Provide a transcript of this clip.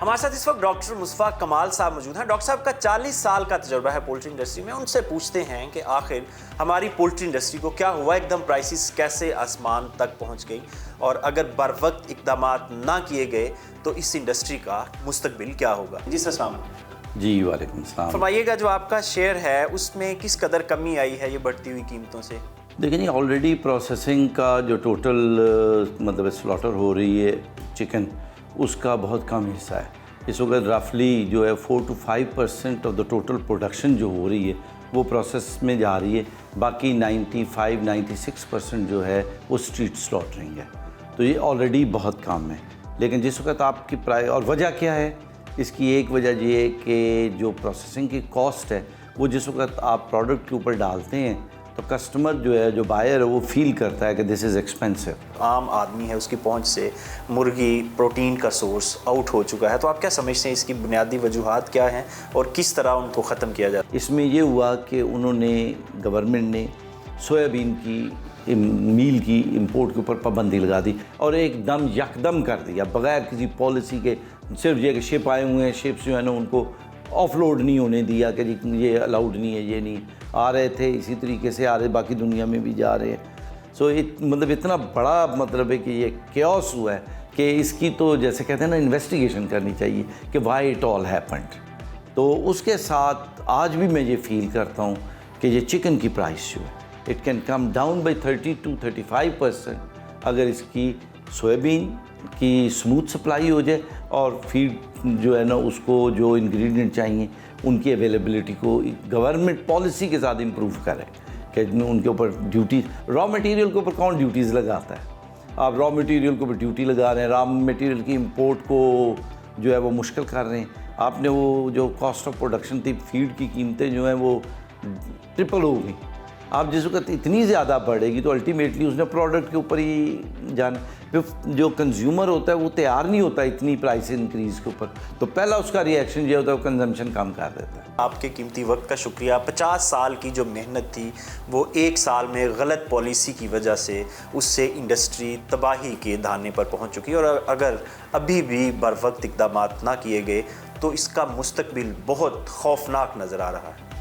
ہمارے ساتھ اس وقت ڈاکٹر مصطفیٰ کمال صاحب موجود ہیں۔ ڈاکٹر صاحب کا 40 سال کا تجربہ ہے پولٹری انڈسٹری میں۔ ان سے پوچھتے ہیں کہ آخر ہماری پولٹری انڈسٹری کو کیا ہوا، ایک دم پرائسز کیسے آسمان تک پہنچ گئی، اور اگر بر وقت اقدامات نہ کیے گئے تو اس انڈسٹری کا مستقبل کیا ہوگا؟ جی سر، السلام علیکم۔ جی وعلیکم السلام۔ فرمائیے گا، جو آپ کا شیئر ہے اس میں کس قدر کمی آئی ہے یہ بڑھتی ہوئی قیمتوں سے؟ دیکھیں جی، آلریڈی پروسیسنگ کا جو ٹوٹل مطلب سلاٹر ہو رہی ہے چکن، اس کا بہت کم حصہ ہے۔ اس وقت رفلی جو ہے 4 to 5% of the total production جو ہو رہی ہے وہ پروسیس میں جا رہی ہے، باقی 95-96% جو ہے وہ اسٹریٹ سلاٹرنگ ہے۔ تو یہ آلریڈی بہت کم ہے، لیکن جس وقت آپ کی اور وجہ کیا ہے اس کی؟ ایک وجہ یہ ہے کہ جو پروسیسنگ کی کاسٹ ہے وہ جس وقت آپ پروڈکٹ کے اوپر ڈالتے ہیں تو کسٹمر جو ہے، جو بائر ہے، وہ فیل کرتا ہے کہ دس از ایکسپینسو۔ عام آدمی ہے، اس کی پہنچ سے مرغی پروٹین کا سورس آؤٹ ہو چکا ہے، تو آپ کیا سمجھتے ہیں اس کی بنیادی وجوہات کیا ہیں اور کس طرح ان کو ختم کیا جائے؟ اس میں یہ ہوا کہ انہوں نے، گورنمنٹ نے سویابین کی میل کی امپورٹ کے اوپر پابندی لگا دی اور ایک دم یکدم کر دیا بغیر کسی پالیسی کے۔ صرف یہ کہ شپ آئے ہوئے ہیں، شپس جو ہے نا ان کو آف لوڈ نہیں ہونے دیا کہ جی یہ الاؤڈ نہیں ہے، یہ نہیں آ رہے تھے، اسی طریقے سے آ رہے، باقی دنیا میں بھی جا رہے ہیں۔ سو مطلب اتنا بڑا مطلب ہے کہ یہ کیوس ہوا ہے کہ اس کی تو جیسے کہتے ہیں نا انویسٹیگیشن کرنی چاہیے کہ وائی اٹ آل ہیپنڈ۔ تو اس کے ساتھ آج بھی میں یہ فیل کرتا ہوں کہ یہ چکن کی پرائس جو ہے it can come down by 30 to 35% اگر اس کی سویابین کی اسموتھ سپلائی ہو جائے اور فیڈ جو ہے نا اس کو جو انگریڈینٹ چاہیے ان کی اویلیبلٹی کو گورنمنٹ پالیسی کے ساتھ امپروو کرے کہ ان کے اوپر ڈیوٹی، را مٹیریل کے اوپر کون ڈیوٹیز لگاتا ہے؟ آپ را مٹیریل کے اوپر ڈیوٹی لگا رہے ہیں، را مٹیریل کی امپورٹ کو جو ہے وہ مشکل کر رہے ہیں۔ آپ نے وہ جو کاسٹ آف پروڈکشن تھی، فیڈ کی قیمتیں جو ہیں وہ ٹرپل ہو گئی۔ آپ جس وقت اتنی زیادہ بڑھے گی تو الٹیمیٹلی اس نے پروڈکٹ کے اوپر ہی جو کنزیومر ہوتا ہے وہ تیار نہیں ہوتا اتنی پرائس انکریز کے اوپر، تو پہلا اس کا ریئیکشن یہ ہوتا ہے وہ کنزمپشن کم کر دیتا ہے۔ آپ کے قیمتی وقت کا شکریہ۔ 50 سال کی جو محنت تھی وہ ایک سال میں غلط پالیسی کی وجہ سے اس سے انڈسٹری تباہی کے دھانے پر پہنچ چکی، اور اگر ابھی بھی بر وقت اقدامات نہ کیے گئے تو اس کا مستقبل بہت خوفناک نظر آ رہا ہے۔